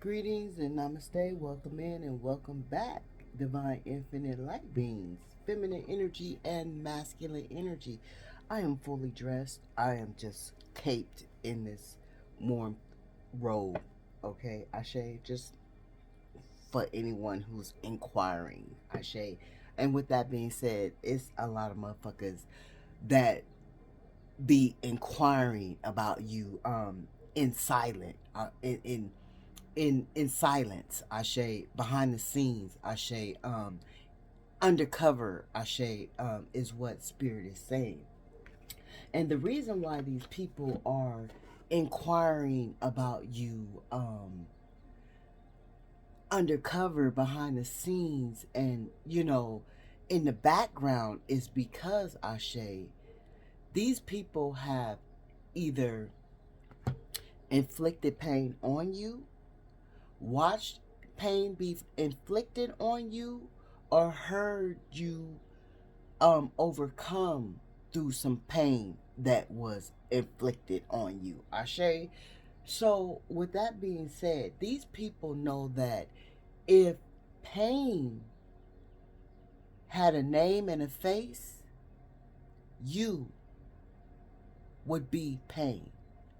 Greetings and namaste. Welcome in and welcome back, divine infinite light beings, feminine energy and masculine energy. I am fully dressed. I am just caped in this warm robe. Okay, Ashe, just for anyone who's inquiring, Ashe. And with that being said, it's a lot of motherfuckers that be inquiring about you in silent in silence, Ashe, behind the scenes, Ashe, undercover, Ashe, is what Spirit is saying. And the reason why these people are inquiring about you undercover behind the scenes and, in the background is because, Ashe, these people have either inflicted pain on you, watched pain be inflicted on you, or heard you overcome through some pain that was inflicted on you. Ashe. So with that being said, these people know that if pain had a name and a face, you would be pain.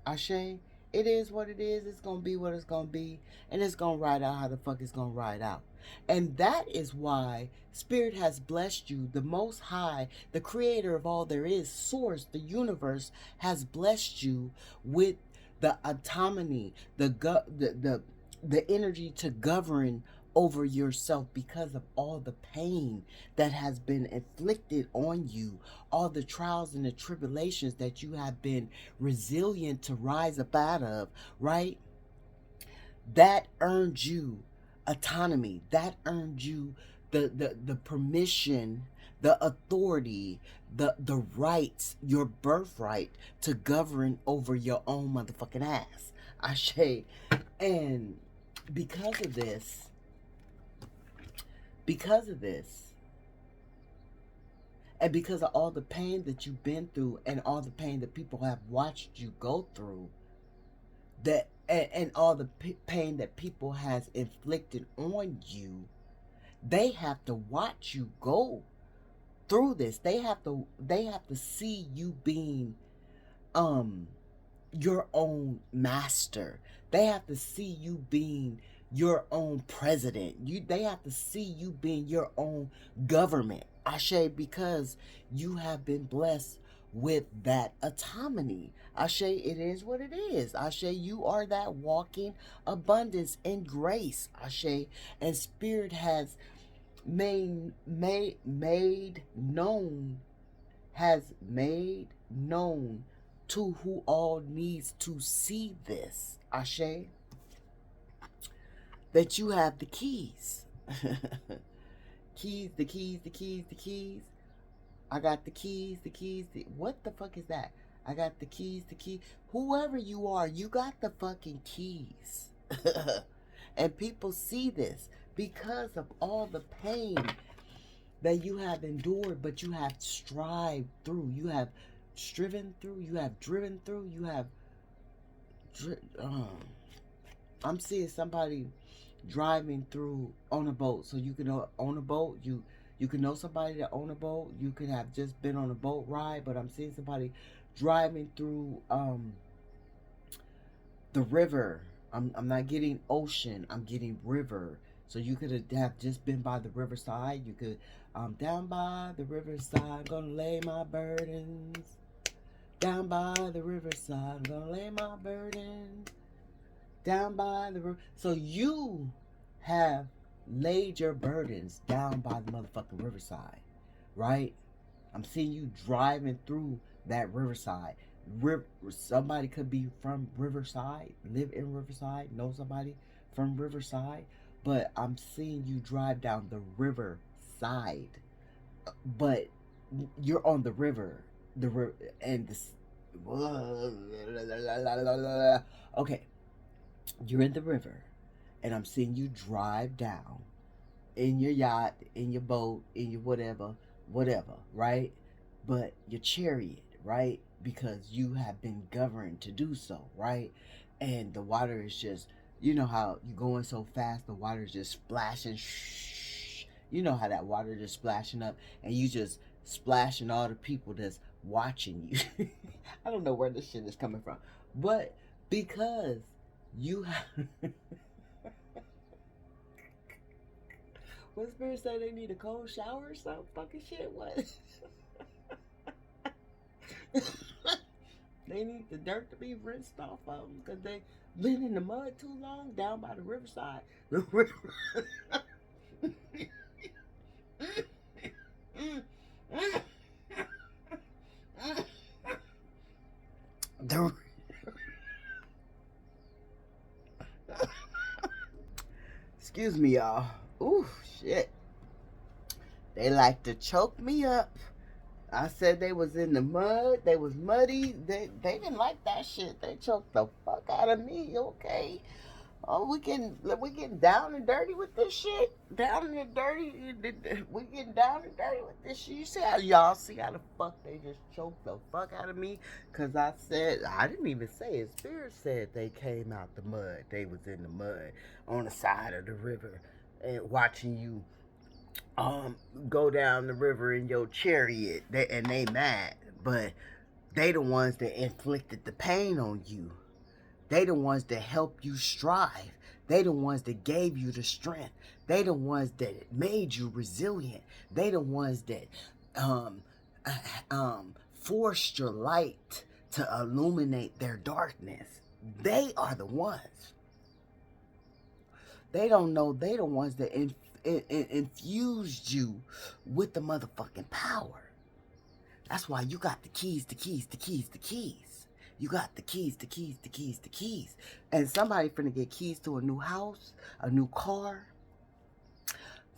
Ashe. It is what it is. It's gonna be what it's gonna be, and it's gonna ride out how the fuck it's gonna ride out. And that is why Spirit has blessed you. The Most High, the Creator of all there is, Source, the universe, has blessed you with the autonomy, the energy to govern over yourself because of all the pain that has been inflicted on you, all the trials and the tribulations that you have been resilient to rise up out of, right? That earned you autonomy. That earned you the permission, the authority, the rights, your birthright to govern over your own motherfucking ass. Ashe. And because of this, because of this, and because of all the pain that you've been through and all the pain that people have watched you go through, and all the pain that people has inflicted on you, they have to watch you go through this. They have to see you being um your own master. They have to see you being your own president. They have to see you being your own government. Ashe, because you have been blessed with that autonomy. Ashe, it is what it is. Ashe, you are that walking abundance and grace. Ashe, and Spirit has made known, has made known to who all needs to see this, Ashe, that you have the keys. Keys, the keys, the keys, the keys. I got the keys, the keys. What the fuck is that? I got the keys, the key. Whoever you are, you got the fucking keys. And people see this because of all the pain that you have endured, but you have strived through. You have striven through. You have driven through. You have. I'm seeing somebody driving through on a boat. So you can own a boat. You can know somebody that own a boat. You could have just been on a boat ride, but I'm seeing somebody driving through the river. I'm not getting ocean. I'm getting river. So you could have just been by the riverside. You could down by the riverside. I'm gonna lay my burdens. Down by the riverside. I'm gonna lay my burdens. Down by the river. So you have laid your burdens down by the motherfucking riverside, right? I'm seeing you driving through that riverside. Somebody could be from Riverside, live in Riverside, know somebody from Riverside, but I'm seeing you drive down the riverside. But you're on the river, the river, and this. Okay, you're in the river, and I'm seeing you drive down in your yacht, in your boat, in your whatever, right? But your chariot, right? Because you have been governed to do so, right? And the water is just You know how you going so fast, the water's just splashing. Shh. You know how that water just splashing up, and you just splashing all the people that's watching you. I don't know where this shit is coming from, but because you have, what spirit say they need a cold shower or some fucking shit? What? They need the dirt to be rinsed off of them because they been in the mud too long down by the riverside. The river. the, excuse me, y'all. Ooh, shit. They like to choke me up. I said they was in the mud. They was muddy. They didn't like that shit. They choked the fuck out of me. Okay. Oh, we getting down and dirty with this shit. Down and dirty. We getting down and dirty with this shit. You see how y'all see how the fuck they just choked the fuck out of me? Cause I said I didn't even say it. Spirit said they came out the mud. They was in the mud on the side of the river and watching you go down the river in your chariot. And they mad, but they the ones that inflicted the pain on you. They the ones that help you strive. They the ones that gave you the strength. They the ones that made you resilient. They the ones that um, forced your light to illuminate their darkness. They are the ones. They don't know. They the ones that infused you with the motherfucking power. That's why you got the keys, the keys, the keys, the keys. You got the keys, the keys, the keys, the keys. And somebody finna get keys to a new house, a new car.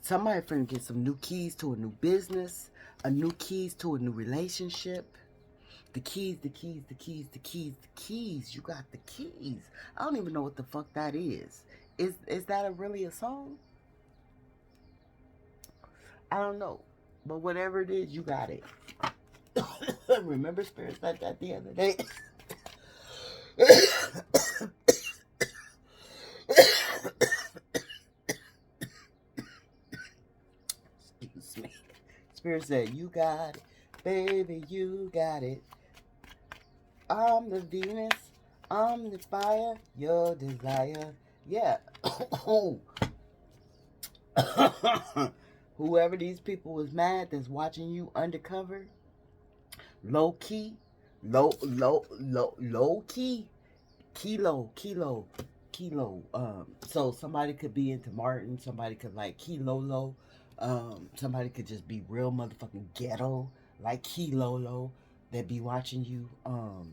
Somebody finna get some new keys to a new business, a new keys to a new relationship. The keys, the keys, the keys, the keys, the keys. You got the keys. I don't even know what the fuck that is. Is that really a song? I don't know. But whatever it is, you got it. Remember Spirit said that the other day? Excuse me. Spirit said, you got it. Baby, you got it. I'm the Venus. I'm the fire. Your desire. Yeah. Whoever these people was mad that's watching you undercover, low key, low key, kilo. So somebody could be into Martin, somebody could like Kilolo, somebody could just be real motherfucking ghetto, like Kilolo, that be watching you. Um,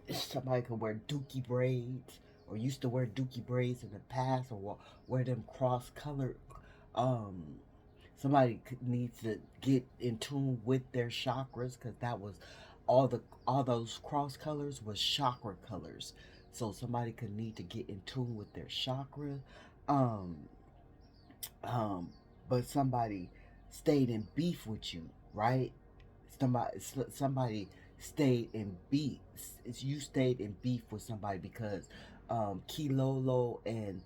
Somebody could wear dookie braids, or used to wear dookie braids in the past, or wear them cross-colored. Um, Somebody needs to get in tune with their chakras, because that was all those cross colors was chakra colors. So somebody could need to get in tune with their chakra. Um, um, but somebody stayed in beef with you, right? Somebody stayed in beef. You stayed in beef with somebody because Kilolo and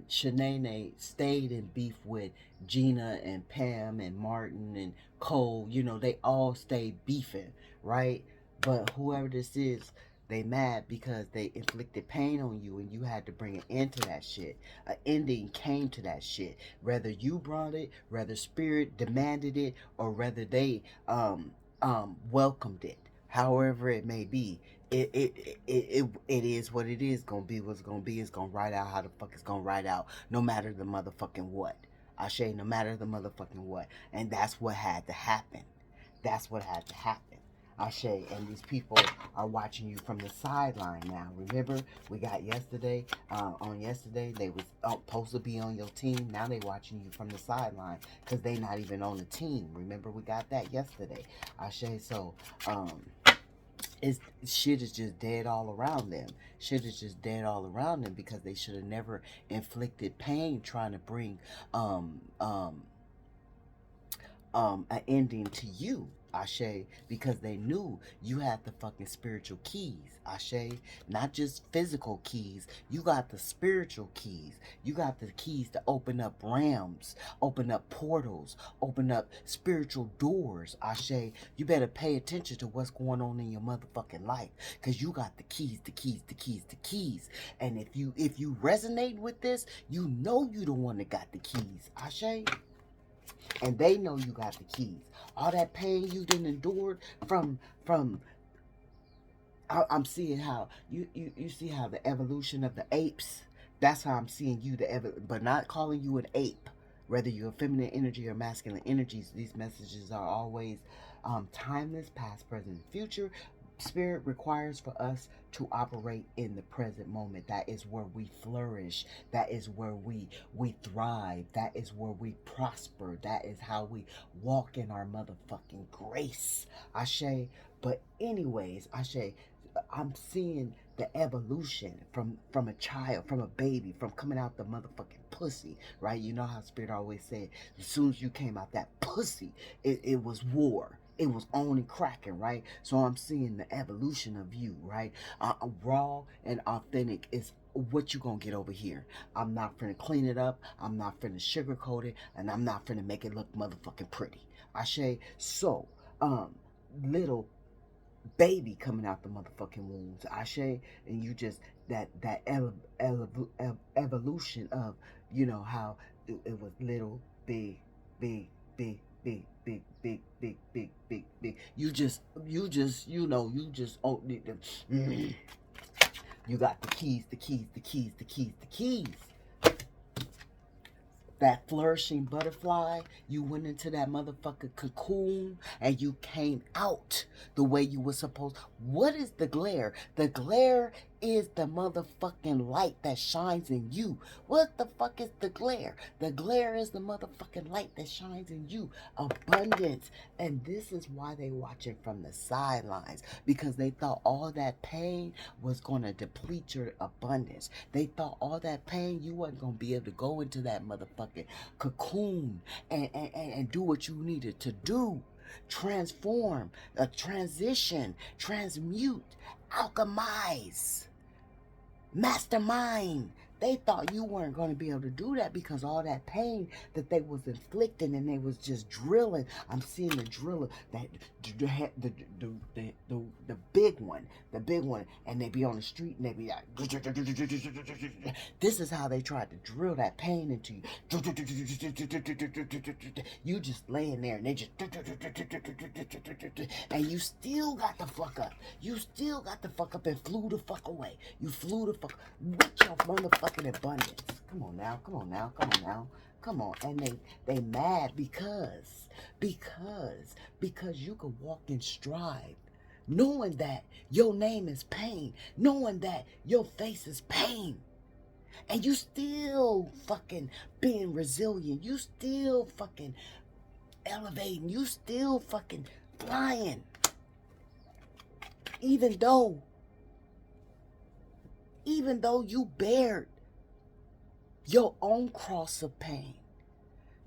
Shanae stayed in beef with Gina and Pam and Martin and Cole. You know, they all stayed beefing, right? But whoever this is, they mad because they inflicted pain on you and you had to bring an end to that shit. An ending came to that shit. Whether you brought it, whether spirit demanded it, or whether they welcomed it. However it may be, it is what it is. Gonna be what's gonna be. It's gonna ride out how the fuck it's gonna ride out. No matter the motherfucking what. I say no matter the motherfucking what. And that's what had to happen. That's what had to happen. Ashe, and these people are watching you from the sideline now. Remember, we got yesterday, on yesterday, they was supposed to be on your team. Now they watching you from the sideline because they not even on the team. Remember, we got that yesterday. Ashe, so, shit is just dead all around them. Shit is just dead all around them because they should have never inflicted pain trying to bring, an ending to you. Ashe, because they knew you had the fucking spiritual keys, Ashe, not just physical keys. You got the spiritual keys. You got the keys to open up realms, open up portals, open up spiritual doors, Ashe. You better pay attention to what's going on in your motherfucking life, because you got the keys, the keys, the keys, the keys. And if you resonate with this, you know you the one that got the keys, Ashe. And they know you got the keys. All that pain you done endured from I'm seeing how you see how the evolution of the apes. That's how I'm seeing you, but not calling you an ape. Whether you're feminine energy or masculine energies, these messages are always timeless, past, present, and future. Spirit requires for us to operate in the present moment. That is where we flourish. That is where we thrive. That is where we prosper. That is how we walk in our motherfucking grace. Ashe. But anyways, Ashe, I'm seeing the evolution from a child, from a baby, from coming out the motherfucking pussy, right? You know how Spirit always said, as soon as you came out that pussy, it was war. It was on and cracking, right? So I'm seeing the evolution of you, right? Raw and authentic is what you gonna get over here. I'm not finna clean it up. I'm not finna sugarcoat it, and I'm not finna make it look motherfucking pretty. Ashe. So, little baby coming out the motherfucking wombs, Ashe, and you just that evolution of, you know, how it was little, big, big, big, big, big, big, big, big, big, big. You just oh, you got the keys, the keys, the keys, the keys, the keys. That flourishing butterfly, you went into that motherfucking cocoon and you came out the way you were supposed. What is the glare? The glare is the motherfucking light that shines in you. What the fuck is the glare? The glare is the motherfucking light that shines in you. Abundance. And this is why they watch it from the sidelines, because they thought all that pain was going to deplete your abundance. They thought all that pain, you wasn't going to be able to go into that motherfucking cocoon and do what you needed to do. Transform, transition, transmute, alchemize, mastermind. They thought you weren't going to be able to do that because all that pain that they was inflicting, and they was just drilling. I'm seeing the driller, that the big one, and they be on the street and they be like, this is how they tried to drill that pain into you. You just laying there and they just, and you still got the fuck up. You still got the fuck up and flew the fuck away. You flew the fuck with your motherfucking abundance. Come on now, come on now, come on now, come on. And they mad because you could walk in stride, knowing that your name is pain, knowing that your face is pain, and you still fucking being resilient, you still fucking elevating, you still fucking flying, even though you bared your own cross of pain.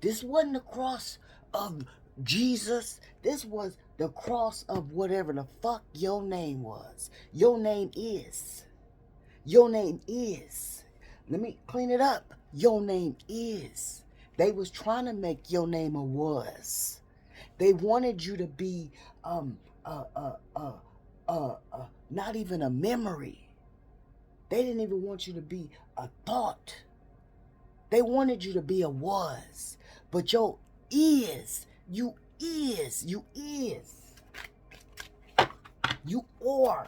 This wasn't the cross of Jesus. This was the cross of whatever the fuck your name was. Your name is. Your name is. Let me clean it up. Your name is. They was trying to make your name a was. They wanted you to be not even a memory. They didn't even want you to be a thought. They wanted you to be a was. But your is. You is. You is. You are.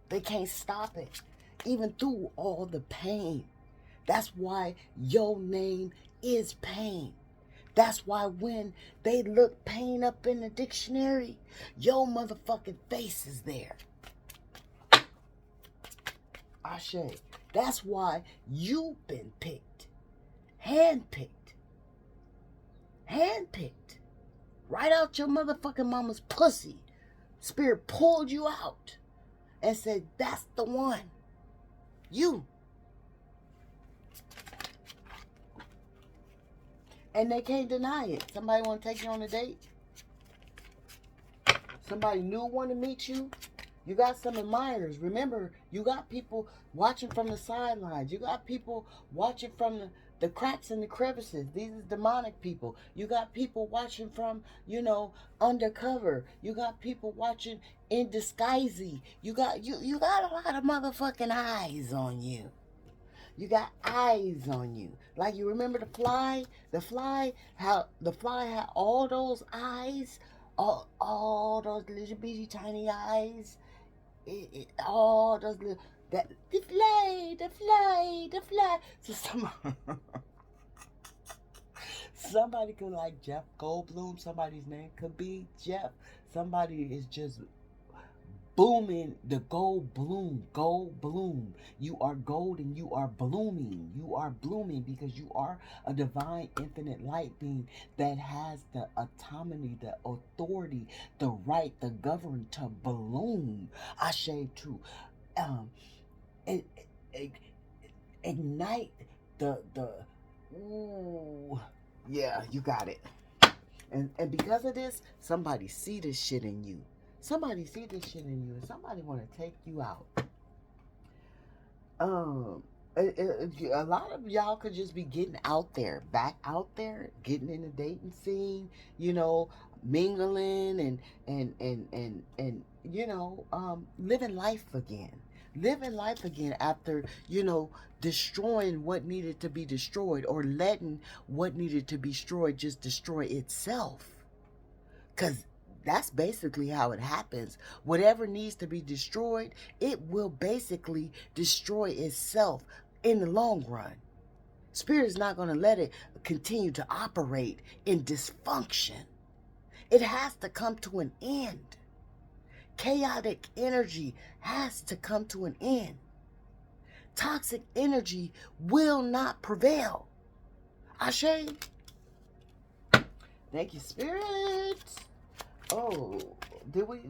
They can't stop it. Even through all the pain. That's why your name is pain. That's why when they look pain up in the dictionary, your motherfucking face is there. Ashe. That's why you've been picked. Handpicked. Handpicked. Right out your motherfucking mama's pussy. Spirit pulled you out and said, that's the one. You. And they can't deny it. Somebody want to take you on a date? Somebody new want to meet you. You got some admirers. Remember, you got people watching from the sidelines. You got people watching from the cracks and the crevices. These are demonic people. You got people watching from, undercover. You got people watching in disguise. You got a lot of motherfucking eyes on you. You got eyes on you. Like, you remember the fly? How the fly had all those eyes, all those little bitty tiny eyes. All those little, that the fly. So somebody could like Jeff Goldblum. Somebody's name could be Jeff. Somebody is just booming the gold bloom. You are gold and you are blooming. You are blooming because you are a divine infinite light being that has the autonomy, the authority, the right, the govern to bloom. I say to um it, it, ignite the ooh, yeah, you got it. And because of this, somebody see this shit in you. Somebody see this shit in you, and somebody want to take you out. Um, a lot of y'all could just be getting out there, back out there, getting in the dating scene, mingling and living life again. Living life again after, destroying what needed to be destroyed or letting what needed to be destroyed just destroy itself. Because that's basically how it happens. Whatever needs to be destroyed, it will basically destroy itself in the long run. Spirit is not going to let it continue to operate in dysfunction. It has to come to an end. Chaotic energy has to come to an end. Toxic energy will not prevail. Ashe. Thank you, Spirit. Oh, did we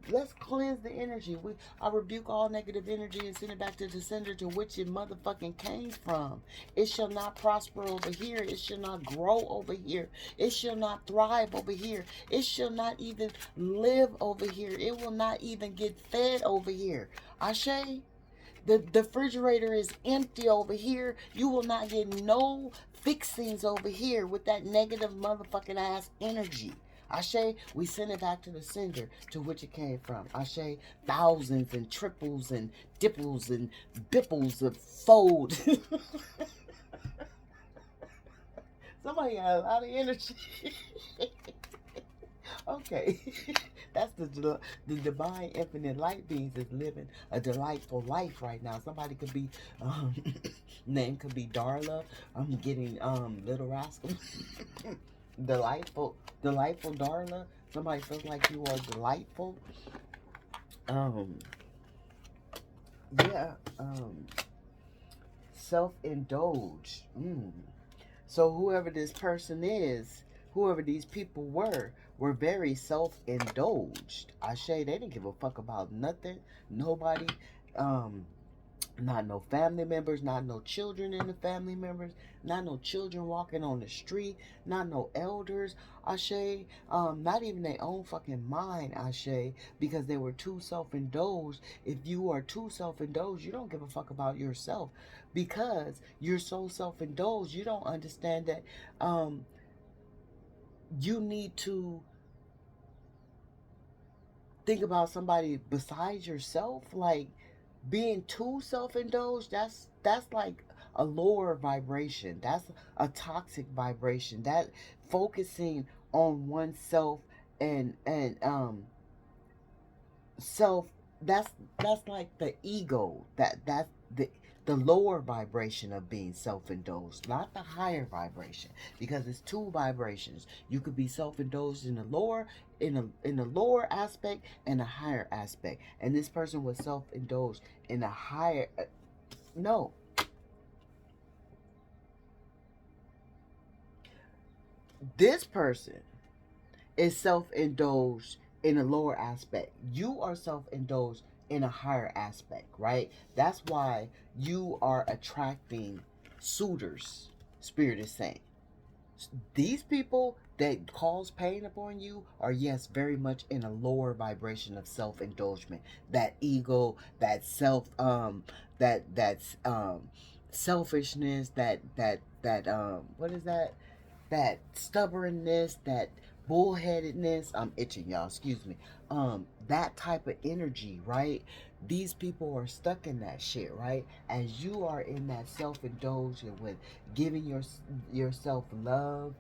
let's cleanse the energy. I rebuke all negative energy and send it back to the sender to which it motherfucking came from. It shall not prosper over here. It shall not grow over here. It shall not thrive over here. It shall not even live over here. It will not even get fed over here. Ashe? The refrigerator is empty over here. You will not get no fixings over here with that negative motherfucking ass energy. Ashe, we send it back to the sender to which it came from. Ashe, thousands and triples and dipples and bipples of fold. Somebody got a lot of energy. Okay. That's the divine infinite light beings is living a delightful life right now. Somebody could be name could be Darla. I'm getting Little Rascal. delightful Darla. Somebody feels like you are delightful. Yeah, self-indulge. So whoever this person is, whoever these people were very self-indulged. Ashe, they didn't give a fuck about nothing, nobody, not no family members, not no children in the family members, not no children walking on the street, not no elders, Ashe, not even their own fucking mind, Ashe, because they were too self-indulged. If you are too self-indulged, you don't give a fuck about yourself because you're so self-indulged, you don't understand that you need to think about somebody besides yourself. Like, being too self-indulged, that's like a lower vibration. That's a toxic vibration. That focusing on oneself and self, that's like the ego. That's the lower vibration of being self-indulged, not the higher vibration, because it's two vibrations. You could be self-indulged in the lower, in the lower aspect and a higher aspect, and this person was self-indulged in a higher no, this person is self-indulged in a lower aspect. You are self-indulged in a higher aspect, right? That's why you are attracting suitors, Spirit is saying. These people that cause pain upon you are, yes, very much in a lower vibration of self-indulgence, that ego, that that's selfishness, that what is that, that stubbornness, that bullheadedness. I'm itching, y'all, excuse me. That type of energy, right? These people are stuck in that shit, right? As you are in that self-indulgence with giving yourself love,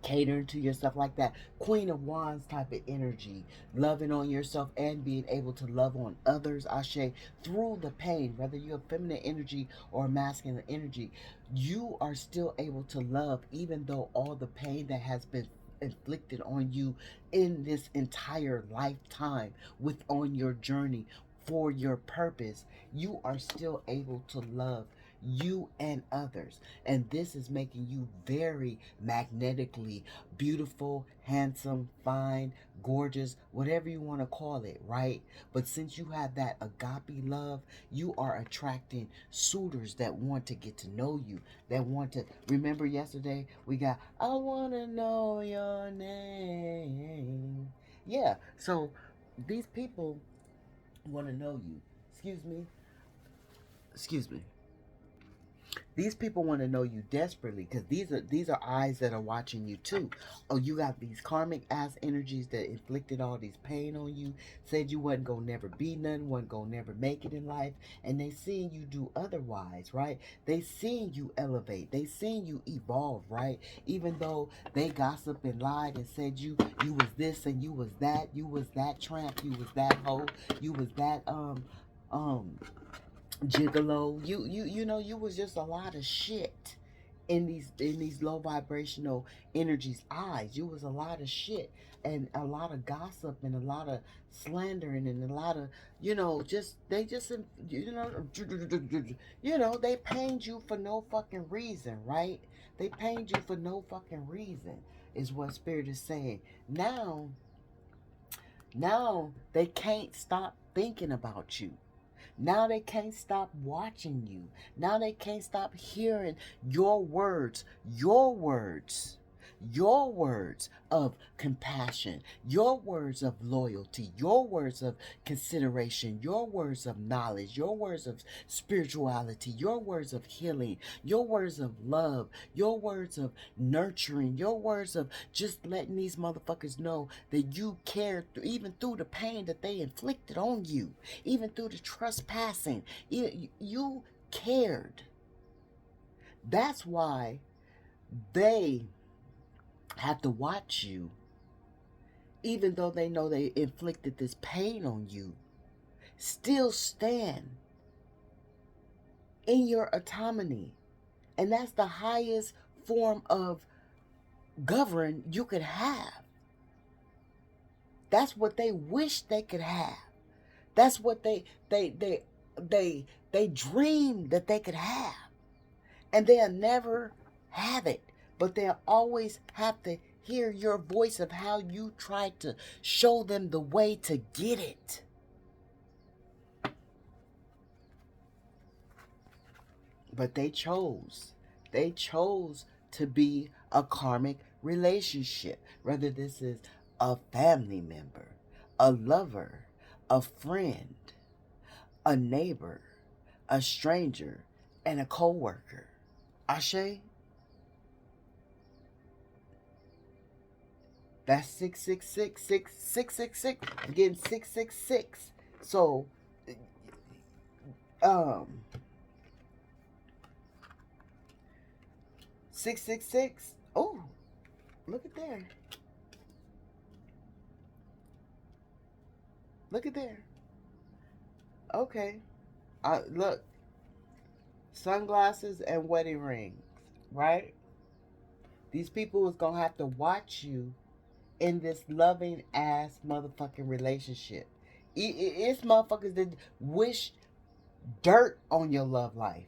catering to yourself, like that Queen of Wands type of energy, loving on yourself and being able to love on others, Ashe, through the pain, whether you're feminine energy or masculine energy, you are still able to love, even though all the pain that has been inflicted on you in this entire lifetime, with on your journey for your purpose, you are still able to love you and others. And this is making you very magnetically beautiful, handsome, fine, gorgeous, whatever you want to call it, right? But since you have that agape love, you are attracting suitors that want to get to know you, that want to remember. Yesterday we got I want to know your name. Yeah, so these people want to know you. Excuse me. Excuse me. These people want to know you desperately, because these are eyes that are watching you too. Oh, you got these karmic ass energies that inflicted all these pain on you, said you wasn't gonna never be nothing, wasn't gonna never make it in life, and they seeing you do otherwise, right? They seeing you elevate, they seeing you evolve, right? Even though they gossiped and lied and said you was this and you was that tramp, you was that hoe, you was that um gigolo, you know, you was just a lot of shit in these low vibrational energies eyes. You was a lot of shit, and a lot of gossip, and a lot of slandering, and a lot of, you know, just they just, you know, they pained you for no fucking reason, right? They pained you for no fucking reason, is what Spirit is saying. Now they can't stop thinking about you. Now they can't stop watching you. Now they can't stop hearing your words of compassion, your words of loyalty, your words of consideration, your words of knowledge, your words of spirituality, your words of healing, your words of love, your words of nurturing, your words of just letting these motherfuckers know that you care, even through the pain that they inflicted on you, even through the trespassing. You cared. That's why they have to watch you, even though they know they inflicted this pain on you. Still stand in your autonomy. And that's the highest form of govern you could have. That's what they wish they could have. That's what they dream that they could have. And they'll never have it. But they'll always have to hear your voice of how you try to show them the way to get it. But they chose. They chose to be a karmic relationship. Whether this is a family member, a lover, a friend, a neighbor, a stranger, and a co-worker. Ashe? That's 666. Again, 666. So, um, 666. Oh, look at there. Look at there. Okay. Look, sunglasses and wedding rings, right? These people is gonna have to watch you in this loving ass motherfucking relationship. It's motherfuckers that wish dirt on your love life.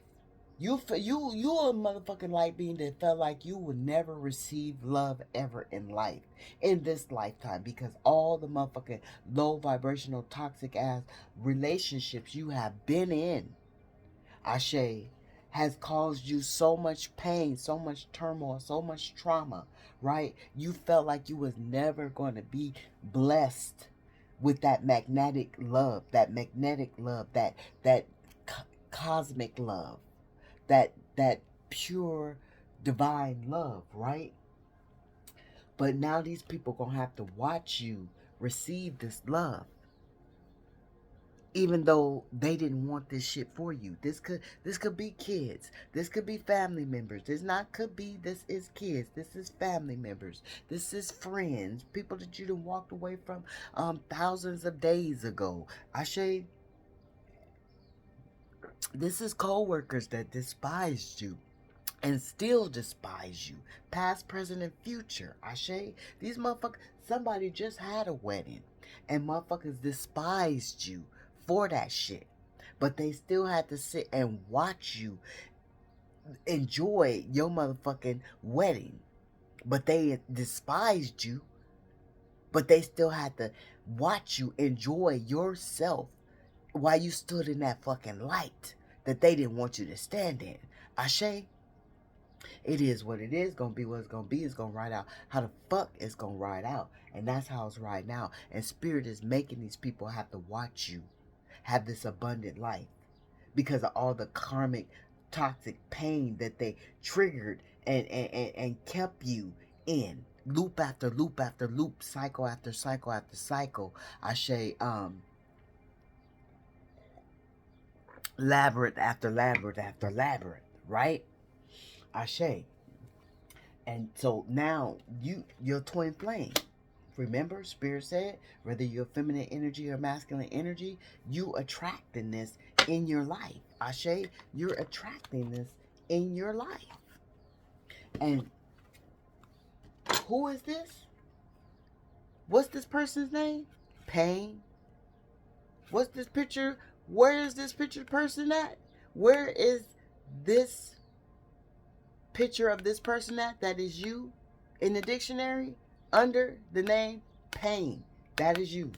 You a motherfucking light being that felt like you would never receive love ever in life, in this lifetime, because all the motherfucking low vibrational toxic ass relationships you have been in, Ashe, has caused you so much pain, so much turmoil, so much trauma, right? You felt like you was never going to be blessed with that magnetic love, that cosmic love, that pure divine love, right? But now these people going to have to watch you receive this love, even though they didn't want this shit for you. This could be kids. This could be family members. This is kids. This is family members. This is friends. People that you done walked away from thousands of days ago. This is co-workers that despised you and still despise you. Past, present, and future. These motherfuckers, somebody just had a wedding and motherfuckers despised you for that shit. But they still had to sit and watch you enjoy your motherfucking wedding. But they despised you. But they still had to watch you enjoy yourself while you stood in that fucking light that they didn't want you to stand in. It is what it is, gonna be what it's gonna be. It's gonna ride out how the fuck it's gonna ride out. And that's how it's right now. And Spirit is making these people have to watch you have this abundant life because of all the karmic toxic pain that they triggered and kept you in loop after loop after loop, cycle after cycle after cycle. Labyrinth after labyrinth after labyrinth, right? And so now you're twin flame. Remember, Spirit said, whether you're feminine energy or masculine energy, you attracting this in your life. You're attracting this in your life. And who is this? What's this person's name? Pain. What's this picture? Where is this pictured person at? Where is this picture of this person at? That is you in the dictionary under the name Pain. That is you.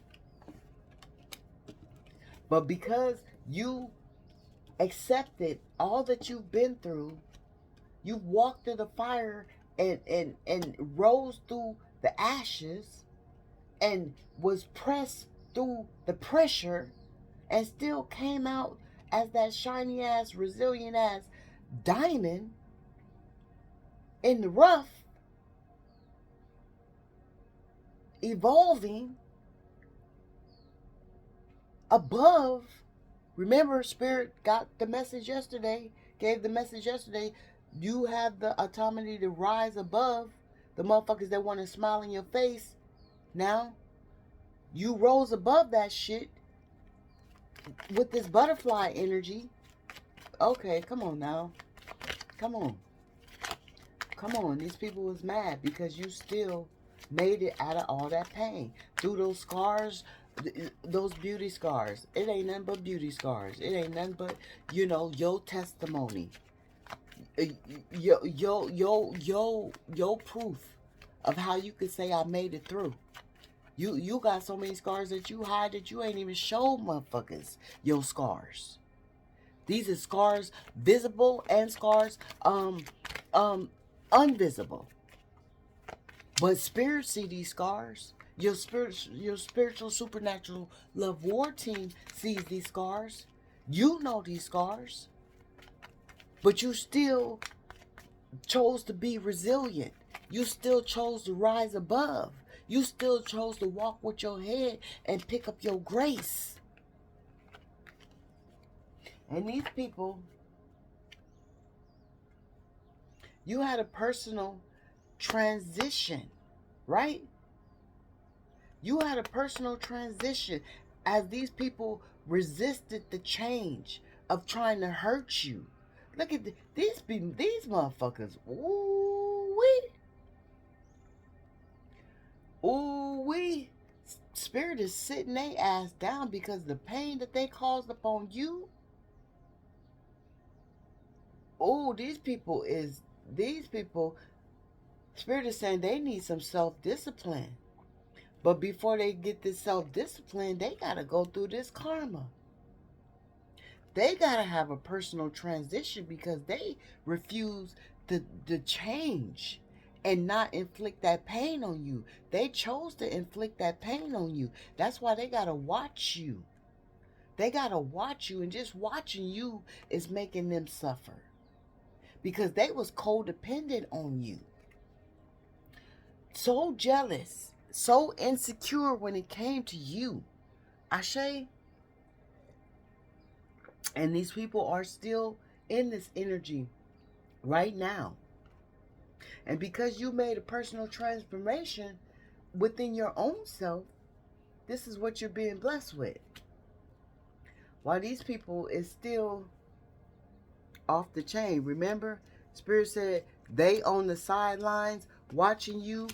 But because you accepted all that you've been through, you've walked through the fire and rose through the ashes and was pressed through the pressure and still came out as that shiny ass, resilient ass diamond in the rough, evolving above. Remember, Spirit got the message yesterday, gave the message yesterday. You have the autonomy to rise above the motherfuckers that want to smile in your face. Now, you rose above that shit with this butterfly energy. Okay, come on now. Come on. Come on. These people was mad because you still made it out of all that pain. Through those scars, those beauty scars. It ain't nothing but beauty scars. It ain't nothing but, your testimony. Your proof of how you could say I made it through. You got so many scars that you hide that you ain't even show motherfuckers your scars. These are scars visible and scars invisible. But Spirit see these scars. Your spiritual supernatural love war team sees these scars. You know these scars. But you still chose to be resilient. You still chose to rise above. You still chose to walk with your head and pick up your grace. And these people, you had a personal transition, right? You had a personal transition as these people resisted the change of trying to hurt you. Look at these motherfuckers. Ooh-wee. Spirit is sitting their ass down because the pain that they caused upon you. Oh, these people, Spirit is saying they need some self-discipline. But before they get this self-discipline, they got to go through this karma. They gotta have a personal transition because they refuse to change and not inflict that pain on you. They chose to inflict that pain on you. That's why they gotta watch you. They gotta watch you, and just watching you is making them suffer because they was codependent on you. So jealous, so insecure when it came to you. Ashe. And these people are still in this energy right now. And because you made a personal transformation within your own self, this is what you're being blessed with. While these people is still off the chain. Remember, Spirit said they on the sidelines watching you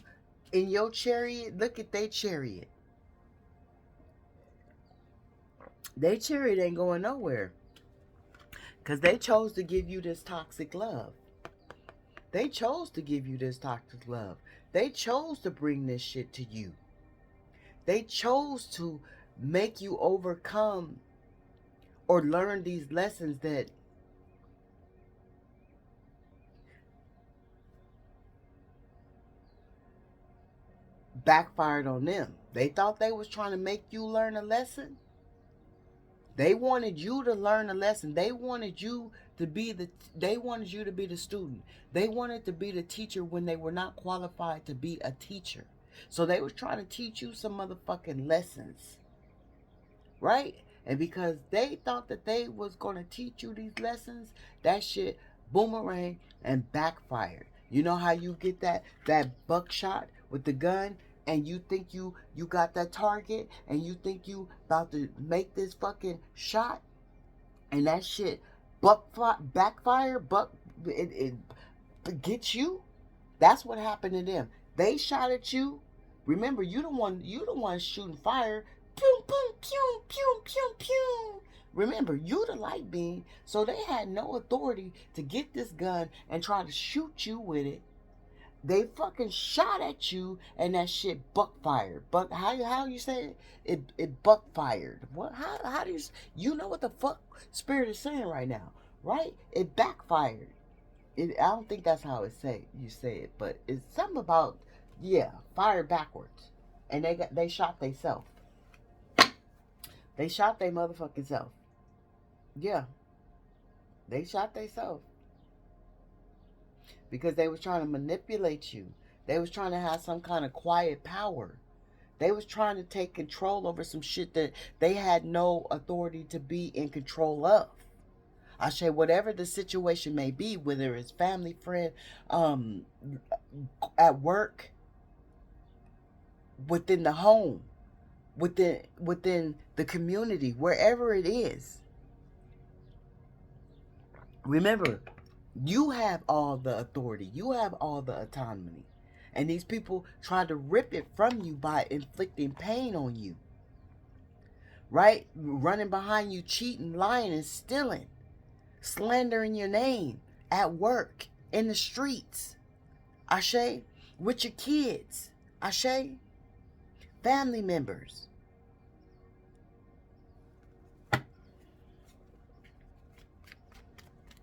in your chariot. Look at their chariot. Their chariot ain't going nowhere. Because they chose to give you this toxic love. They chose to give you this toxic love. They chose to bring this shit to you. They chose to make you overcome or learn these lessons that backfired on them. They thought they was trying to make you learn a lesson. They wanted you to learn a lesson. They wanted you to be the student. They wanted to be the teacher when they were not qualified to be a teacher. So they was trying to teach you some motherfucking lessons. Right? And because they thought that they was going to teach you these lessons, that shit boomerang and backfired. You know how you get that buckshot with the gun and you think you got that target and you think you about to make this fucking shot and that shit backfire, it gets you? That's what happened to them. They shot at you. Remember, you the one shooting fire. Pew, pew, pew, pew, pew, pew. Remember, you the light beam, so they had no authority to get this gun and try to shoot you with it. They fucking shot at you, and that shit buckfired. How you say it? It buckfired. What? How do you know what the fuck Spirit is saying right now? Right? It backfired. I don't think that's how you say it, but it's something about fired backwards, and they shot themselves. They shot their motherfucking self. Yeah, they shot themselves because they was trying to manipulate you. They was trying to have some kind of quiet power. They was trying to take control over some shit that they had no authority to be in control of. I say whatever the situation may be, whether it's family, friend, at work, within the home, within the community, wherever it is. Remember, you have all the authority. You have all the autonomy. And these people try to rip it from you by inflicting pain on you. Right? Running behind you, cheating, lying, and stealing. Slandering your name at work, in the streets. Ashe? With your kids. Ashe? Family members.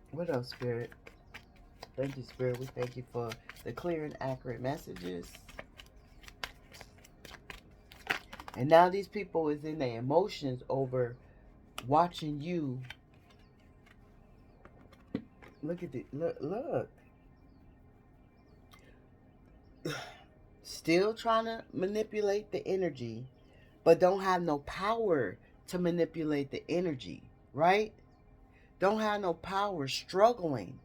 What else, Spirit? Thank you, Spirit. We thank you for the clear and accurate messages. And now these people is in their emotions over watching you. Look at it. Look. Still trying to manipulate the energy, but don't have no power to manipulate the energy, right? Don't have no power, struggling,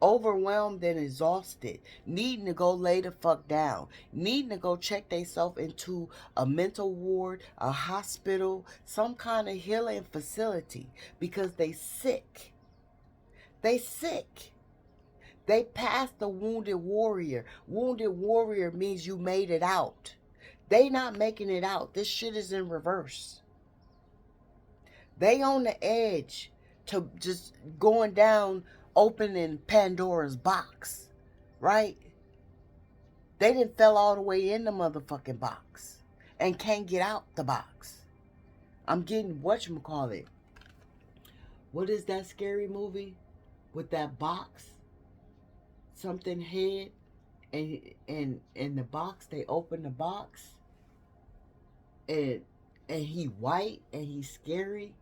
overwhelmed and exhausted, needing to go lay the fuck down, needing to go check themselves into a mental ward, a hospital, some kind of healing facility because they sick. They sick. They passed the wounded warrior. Wounded warrior means you made it out. They not making it out. This shit is in reverse. They on the edge to just going down, opening Pandora's box, right? They didn't fell all the way in the motherfucking box and can't get out the box. I'm getting whatchamacallit. What is that scary movie with that box? Something head, and in the box, they open the box, and he white and he's scary.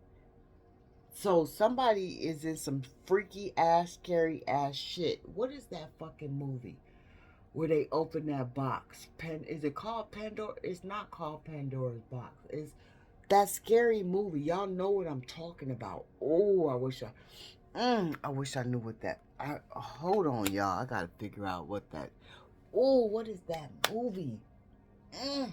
So somebody is in some freaky ass, scary ass shit. What is that fucking movie where they open that box? Is it called Pandora? It's not called Pandora's Box. It's that scary movie. Y'all know what I'm talking about. Oh, I wish I knew what that. Hold on, y'all. I gotta figure out what that. Oh, what is that movie? Mm.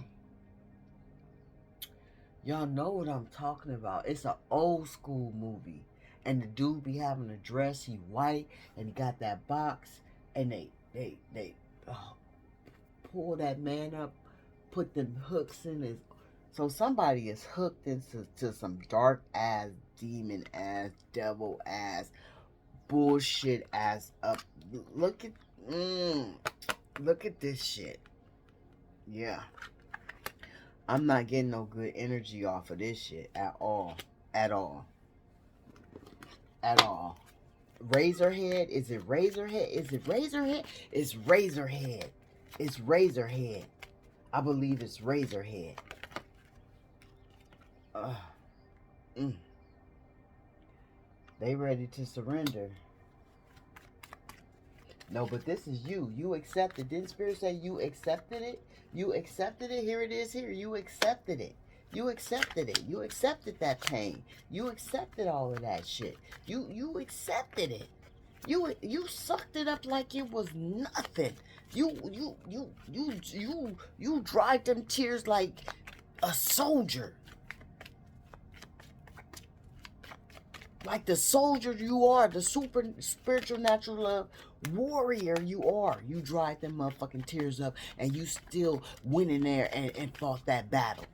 Y'all know what I'm talking about. It's an old school movie. And the dude be having a dress, he white, and he got that box, and they pull that man up, put them hooks in his. So somebody is hooked into some dark ass, demon ass, devil ass, bullshit ass up. Look at, look at this shit. Yeah. I'm not getting no good energy off of this shit at all. At all. At all. Razorhead? Is it Razorhead? Is it Razorhead? It's Razorhead. It's Razorhead. I believe it's Razorhead. They ready to surrender. No, but this is you. You accepted. Didn't Spirit say you accepted it? You accepted it. Here it is here. You accepted it. You accepted it. You accepted that pain. You accepted all of that shit. You accepted it. You sucked it up like it was nothing. You dried them tears like a soldier. Like the soldier you are, the super spiritual natural love warrior you are. You dried them motherfucking tears up and you still went in there and fought that battle.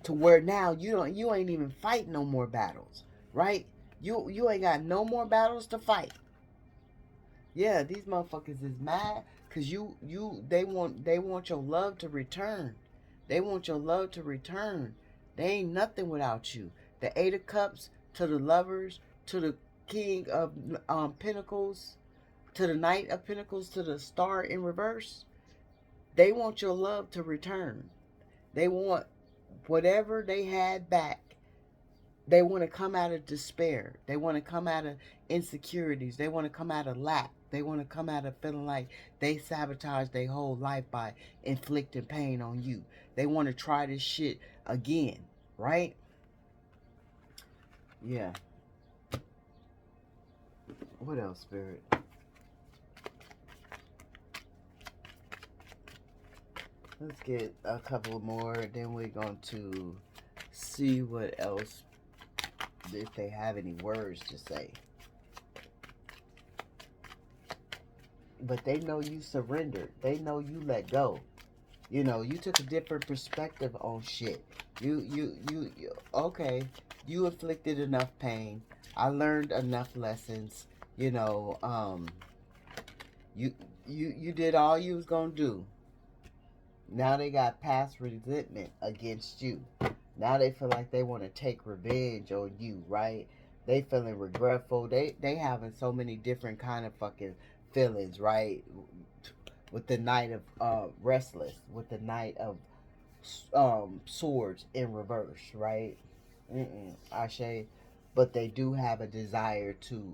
To where now you ain't even fighting no more battles, right? You ain't got no more battles to fight. Yeah, these motherfuckers is mad because they want your love to return. They want your love to return. They ain't nothing without you. The Eight of Cups to the Lovers, to the King of Pentacles, to the Knight of Pentacles, to the Star in reverse. They want your love to return. They want whatever they had back. They want to come out of despair. They want to come out of insecurities. They want to come out of lack. They want to come out of feeling like they sabotage their whole life by inflicting pain on you. They want to try this shit again, right? Yeah. What else, Spirit? Let's get a couple more. Then we're going to see what else, if they have any words to say. But they know you surrendered. They know you let go. You know, you took a different perspective on shit. Okay, you inflicted enough pain. I learned enough lessons. You know, you did all you was gonna do. Now they got past resentment against you. Now they feel like they want to take revenge on you, right? They feeling regretful. They having so many different kind of fucking feelings, right? With the Knight of Restless, with the Knight of Swords in reverse, right? Ashe. But they do have a desire to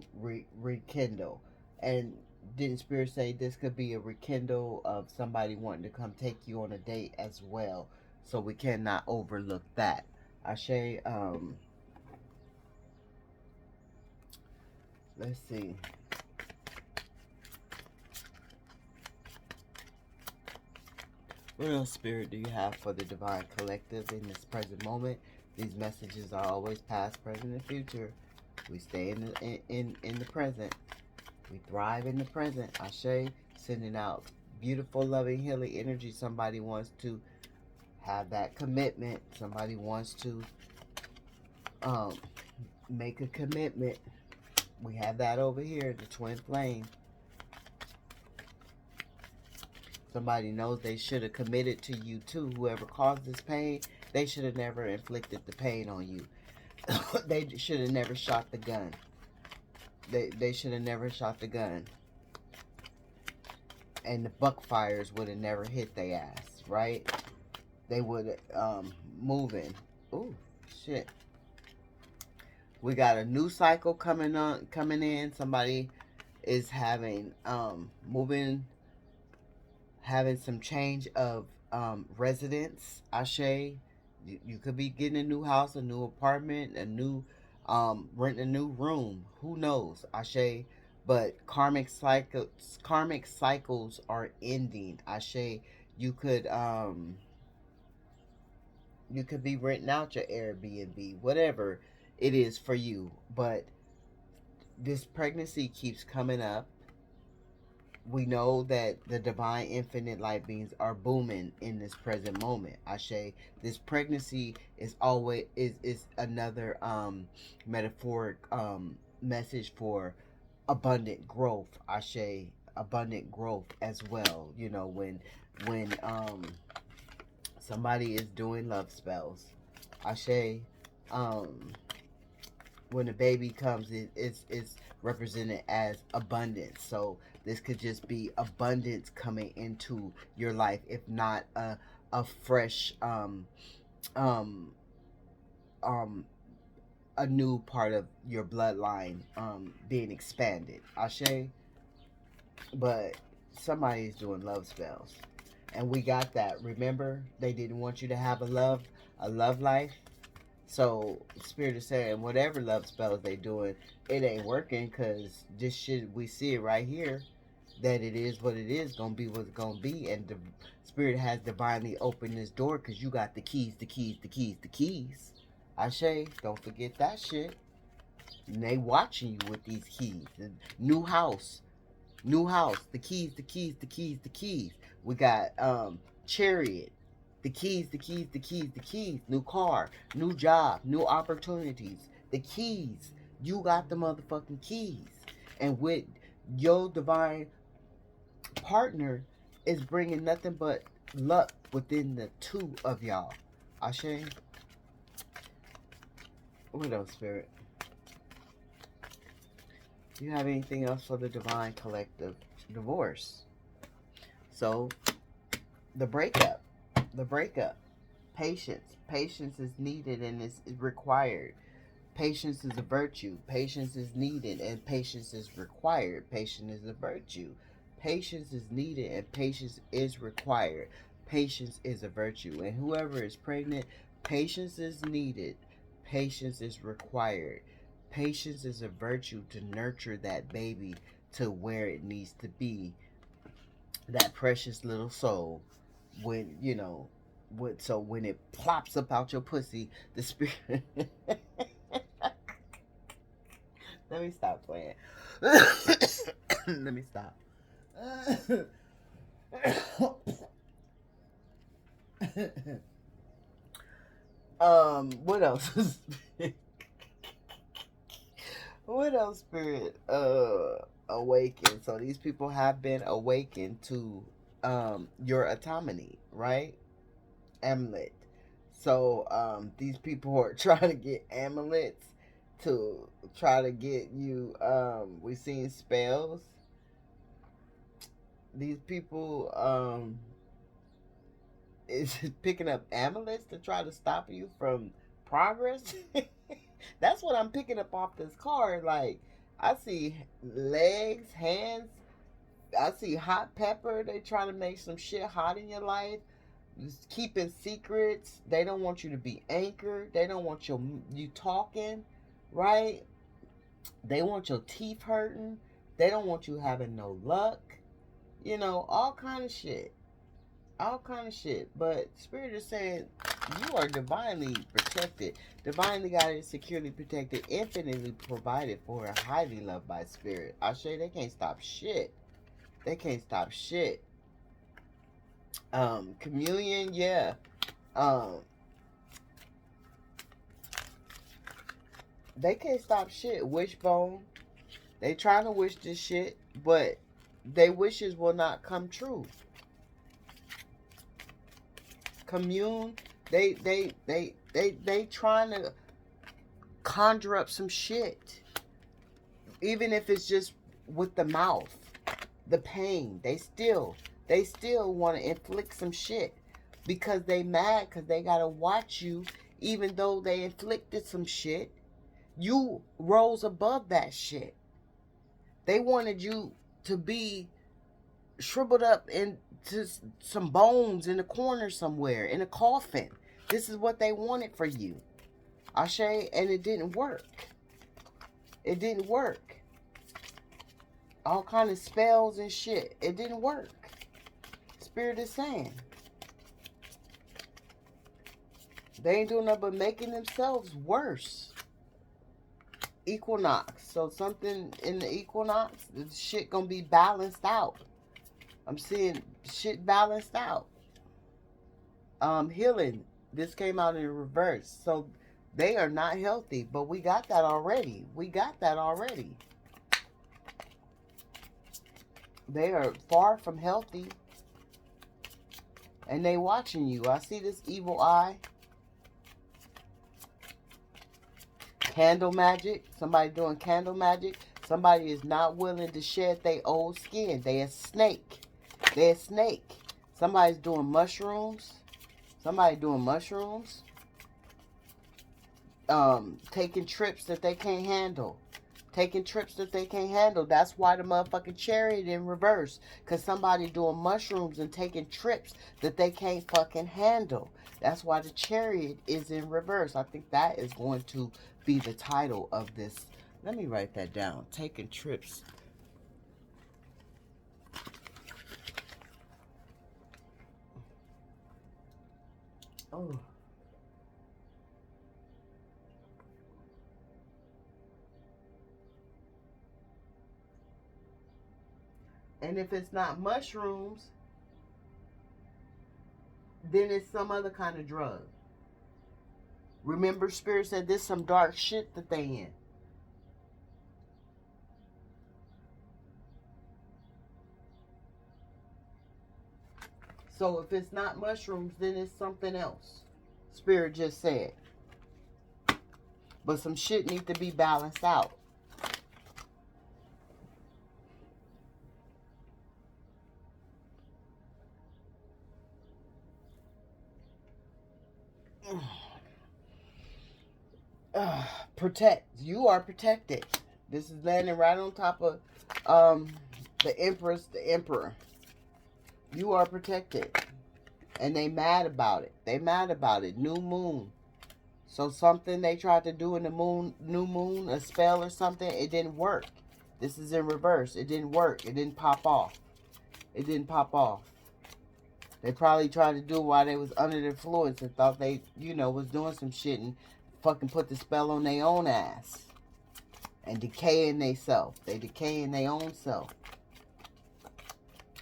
rekindle. And didn't Spirit say this could be a rekindle of somebody wanting to come take you on a date as well? So we cannot overlook that. Ashe, let's see. What else, Spirit, do you have for the Divine Collective in this present moment? These messages are always past, present, and future. We stay in the present. We thrive in the present. Ashe, sending out beautiful, loving, healing energy. Somebody wants to have that commitment. Somebody wants to make a commitment. We have that over here, the twin flame. Somebody knows they should have committed to you too. Whoever caused this pain, they should have never inflicted the pain on you. They should have never shot the gun. They should have never shot the gun. And the buck fires would have never hit their ass, right? They would moving. Ooh, shit. We got a new cycle coming in. Somebody is having having some change of residence. Ashe. You could be getting a new house, a new apartment, a new renting a new room. Who knows? Ashe. But karmic cycles are ending. Ashe. You could be renting out your Airbnb, whatever it is for you. But this pregnancy keeps coming up. We know that the divine infinite light beings are booming in this present moment. Ashe. This pregnancy is always is another metaphoric message for abundant growth. Ashe. Abundant growth as well. You know, when somebody is doing love spells. Ashe. When the baby comes, it's represented as abundance. So this could just be abundance coming into your life, if not a fresh a new part of your bloodline being expanded. Ashe. But somebody's doing love spells. And we got that. Remember, they didn't want you to have a love life. So Spirit is saying whatever love spells they doing, it ain't working, because this shit, we see it right here, that it is what it is, gonna be what it's gonna be. And the Spirit has divinely opened this door, because you got the keys. Ashe, don't forget that shit. And they watching you with these keys. The new house, the keys. We got Chariot, the keys. New car, new job, new opportunities. The keys. You got the motherfucking keys. And with your divine partner is bringing nothing but luck within the two of y'all. Ashe. What else, Spirit? Do you have anything else for the divine collective? Divorce. So, the breakup. Patience is needed and is required. Patience is a virtue. Patience is needed and patience is required. Patience is a virtue. Patience is needed and patience is required. Patience is a virtue. And whoever is pregnant, patience is needed. Patience is required. Patience is a virtue to nurture that baby to where it needs to be. That precious little soul. When, you know, so when it plops up out your pussy, the Spirit... Let me stop playing. Let me stop. What else? What else, Spirit? Awakened. So these people have been awakened to your autonomy, right? Amulet. So these people are trying to get amulets to try to get you. We seen spells. These people is picking up amulets to try to stop you from progress. That's what I'm picking up off this card. Like, I see legs, hands. I see hot pepper. They trying to make some shit hot in your life. Just keeping secrets. They don't want you to be anchored. They don't want you talking, right? They want your teeth hurting. They don't want you having no luck. You know, all kind of shit. But Spirit is saying you are divinely protected, divinely guided, securely protected, infinitely provided for, highly loved by Spirit. Ashe, they can't stop shit. Communion, yeah. They can't stop shit. Wishbone. They trying to wish this shit, but their wishes will not come true. Commune, they trying to conjure up some shit. Even if it's just with the mouth, the pain, they still want to inflict some shit because they mad because they got to watch you. Even though they inflicted some shit, you rose above that shit. They wanted you to be shriveled up into some bones in a corner somewhere, in a coffin. This is what they wanted for you, Ashe, and it didn't work. It didn't work. All kind of spells and shit. It didn't work. Spirit is saying they ain't doing nothing but making themselves worse. Equinox. So something in the equinox, the shit gonna be balanced out. I'm seeing shit balanced out. Healing. This came out in reverse. So they are not healthy, but we got that already. We got that already. They are far from healthy. And they watching you. I see this evil eye. Candle magic. Somebody doing candle magic. Somebody is not willing to shed their old skin. They a snake. They a snake. Somebody's doing mushrooms. Somebody doing mushrooms. Taking trips that they can't handle. Taking trips that they can't handle. That's why the motherfucking chariot in reverse. Because somebody doing mushrooms and taking trips that they can't fucking handle. That's why the chariot is in reverse. I think that is going to be the title of this. Let me write that down. Taking trips. Oh. And if it's not mushrooms, then it's some other kind of drug. Remember, Spirit said there's some dark shit that they in. So if it's not mushrooms, then it's something else. Spirit just said. But some shit needs to be balanced out. Protect. You are protected. This is landing right on top of the Empress, the Emperor. You are protected. And they mad about it. They mad about it. New moon. So something they tried to do in the new moon, a spell or something, it didn't work. This is in reverse. It didn't work. It didn't pop off. It didn't pop off. They probably tried to do it while they was under the influence and thought they, was doing some shit and fucking put the spell on their own ass. And decaying they self. They decaying their own self.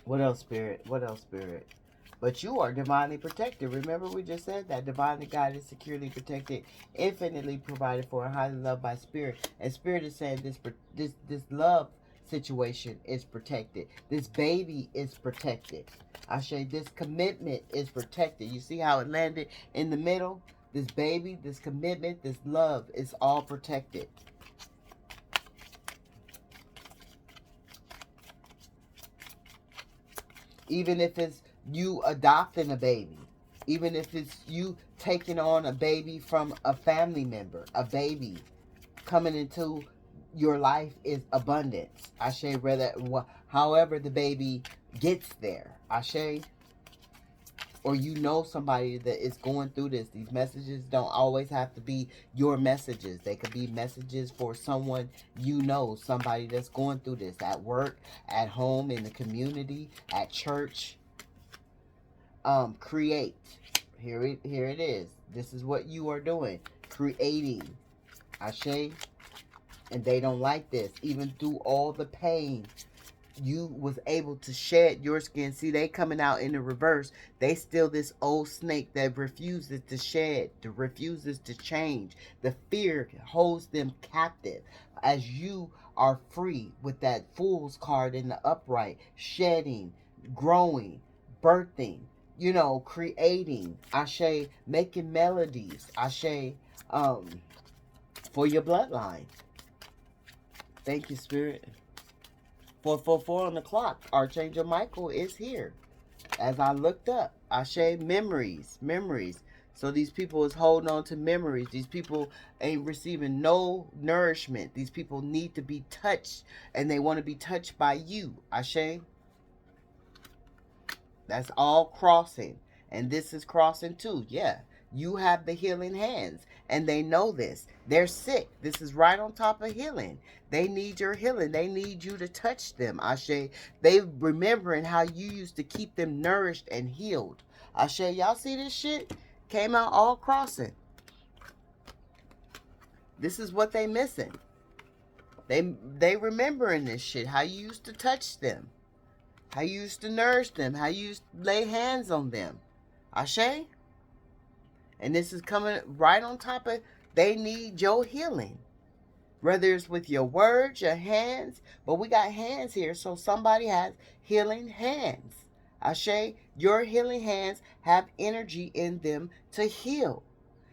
What else, Spirit? What else, Spirit? But you are divinely protected. Remember we just said that. Divinely guided, securely protected, infinitely provided for, and highly loved by Spirit. And Spirit is saying this love situation is protected. This baby is protected. I say this commitment is protected. You see how it landed in the middle? This baby, this commitment, this love is all protected. Even if it's you adopting a baby, even if it's you taking on a baby from a family member, a baby coming into your life is abundance. Ashe, whether however the baby gets there, Ashe, or somebody that is going through this. These messages don't always have to be your messages. They could be messages for someone somebody that's going through this at work, at home, in the community, at church. Create. Here it is. This is what you are doing. Creating. Ashe. And they don't like this. Even through all the pain, you was able to shed your skin. See, they coming out in the reverse. They still this old snake that refuses to shed, that refuses to change. The fear holds them captive. As you are free with that Fool's card in the upright, shedding, growing, birthing, creating, Ashe, making melodies, Ashe, for your bloodline. Thank you, Spirit. 444 on the clock. Archangel Michael is here. As I looked up, I shade memories. So these people is holding on to memories. These people ain't receiving no nourishment. These people need to be touched, and they want to be touched by you. Ashe. That's all crossing. And this is crossing too. Yeah. You have the healing hands. And they know this. They're sick. This is right on top of healing. They need your healing. They need you to touch them. Ashe. They remembering how you used to keep them nourished and healed. Ashe. Y'all see this shit? Came out all crossing. This is what they missing. They remembering this shit. How you used to touch them. How you used to nourish them. How you used to lay hands on them. Ashe? And this is coming right on top of, they need your healing. Whether it's with your words, your hands. But we got hands here, so somebody has healing hands. Ashe, your healing hands have energy in them to heal.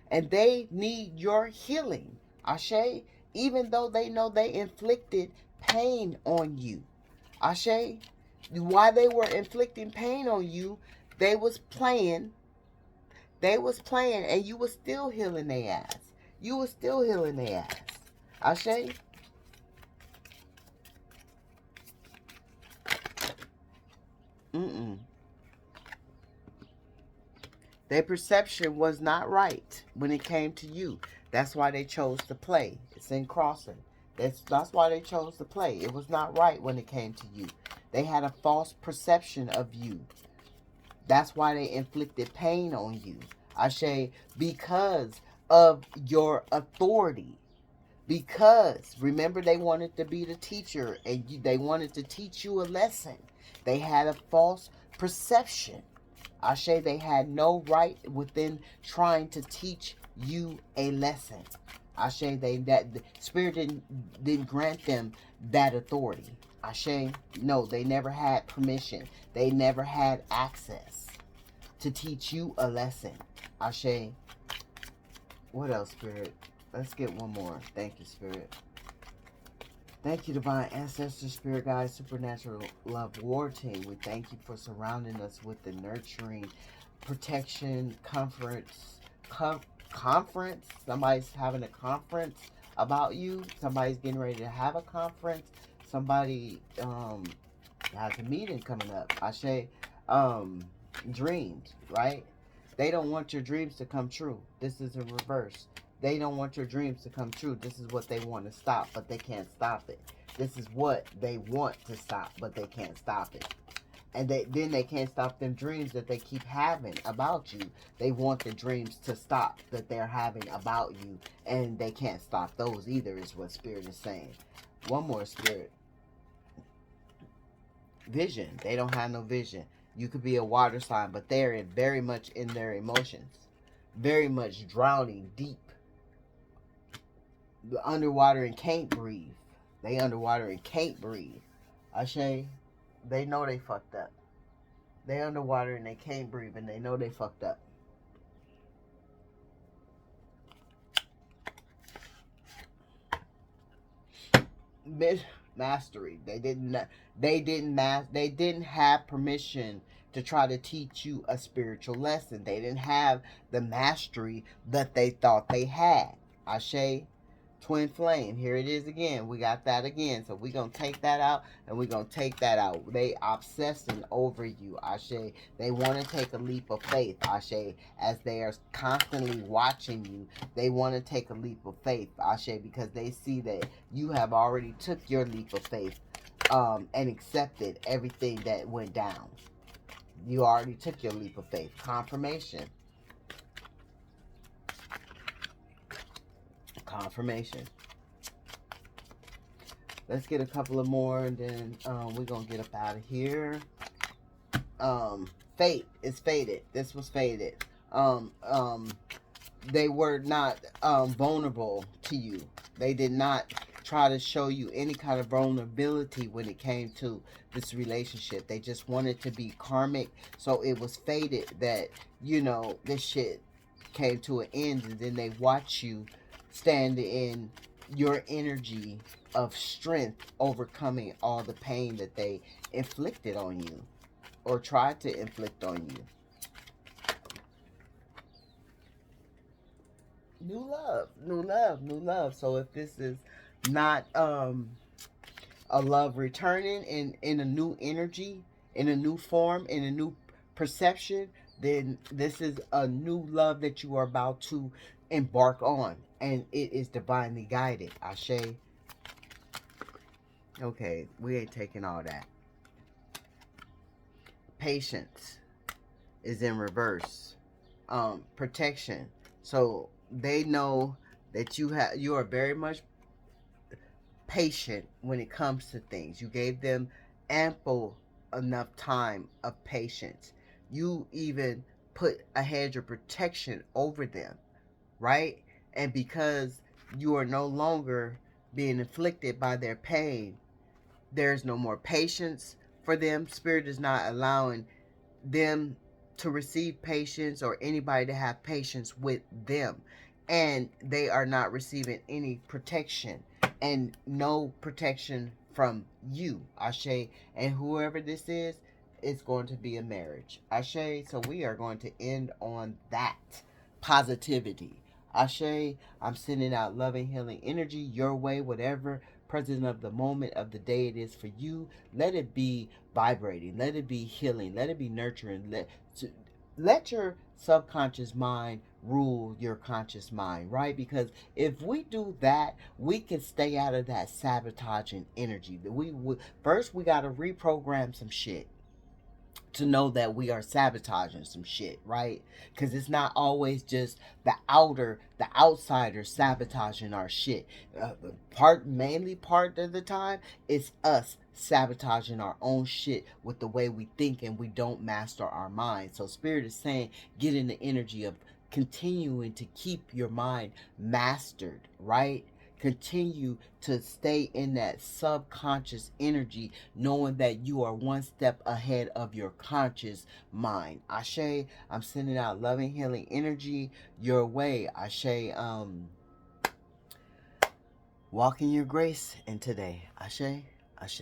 And they need your healing. Ashe, even though they know they inflicted pain on you. Ashe, why they were inflicting pain on you, they was playing, and you was still healing their ass. You was still healing their ass. Ashe? Their perception was not right when it came to you. That's why they chose to play. It's in crossing. That's why they chose to play. It was not right when it came to you. They had a false perception of you. That's why they inflicted pain on you. Ashe, because of your authority. Because, remember, they wanted to be the teacher, and they wanted to teach you a lesson. They had a false perception. Ashe, they had no right within trying to teach you a lesson. Ashe, that the Spirit didn't grant them that authority. Ashe, no, they never had permission. They never had access to teach you a lesson. Ashe. What else, Spirit? Let's get one more. Thank you, Spirit. Thank you, Divine Ancestors, Spirit Guides, Supernatural Love War Team. We thank you for surrounding us with the nurturing, protection, conference. Somebody's having a conference about you. Somebody's getting ready to have a conference. Somebody has a meeting coming up. Ashe, dreams, right? They don't want your dreams to come true. This is in reverse. They don't want your dreams to come true. This is what they want to stop, but they can't stop it. This is what they want to stop, but they can't stop it. And then they can't stop them dreams that they keep having about you. They want the dreams to stop that they're having about you, and they can't stop those either, is what Spirit is saying. One more, Spirit. Vision. They don't have no vision. You could be a water sign, but they're very much in their emotions. Very much drowning deep. Underwater and can't breathe. They underwater and can't breathe. Ashe, they know they fucked up. They underwater and they can't breathe, and they know they fucked up. Mastery. They didn't have permission to try to teach you a spiritual lesson. They didn't have the mastery that they thought they had. Ashe, twin flame. Here it is again. We got that again. So we're going to take that out, and we're going to take that out. They obsessing over you, Ashe. They want to take a leap of faith, Ashe, as they are constantly watching you. They want to take a leap of faith, Ashe, because they see that you have already took your leap of faith and accepted everything that went down. You already took your leap of faith. Confirmation. Confirmation. Let's get a couple of more, and then we're going to get up out of here. Fate is fated. This was fated. They were not vulnerable to you. They did not try to show you any kind of vulnerability when it came to this relationship. They just wanted to be karmic. So it was fated that, you know, this shit came to an end, and then they watch you stand in your energy of strength, overcoming all the pain that they inflicted on you or tried to inflict on you. New love, new love, new love. So if this is not a love returning in a new energy, in a new form, in a new perception, then this is a new love that you are about to embark on, and it is divinely guided. Ashe. Okay, we ain't taking all that. Patience is in reverse. Protection. So they know that you are very much patient when it comes to things. You gave them ample enough time of patience. You even put a hedge of protection over them, right? And because you are no longer being inflicted by their pain, there's no more patience for them. Spirit is not allowing them to receive patience or anybody to have patience with them. And they are not receiving any protection and no protection from you, Ashe. And whoever this is, it's going to be a marriage, Ashe. So we are going to end on that positivity. Ashe, I'm sending out loving, healing energy your way, whatever present of the moment of the day it is for you. Let it be vibrating. Let it be healing. Let it be nurturing. Let your subconscious mind rule your conscious mind, right? Because if we do that, we can stay out of that sabotaging energy. First we got to reprogram some shit to know that we are sabotaging some shit, right? Because it's not always just the outsider sabotaging our shit. Mainly part of the time, it's us sabotaging our own shit with the way we think, and we don't master our mind. So Spirit is saying, get in the energy of continuing to keep your mind mastered, right? Continue to stay in that subconscious energy, knowing that you are one step ahead of your conscious mind. Ashe, I'm sending out loving, healing energy your way. Ashe, walk in your grace in today. Ashe, Ashe.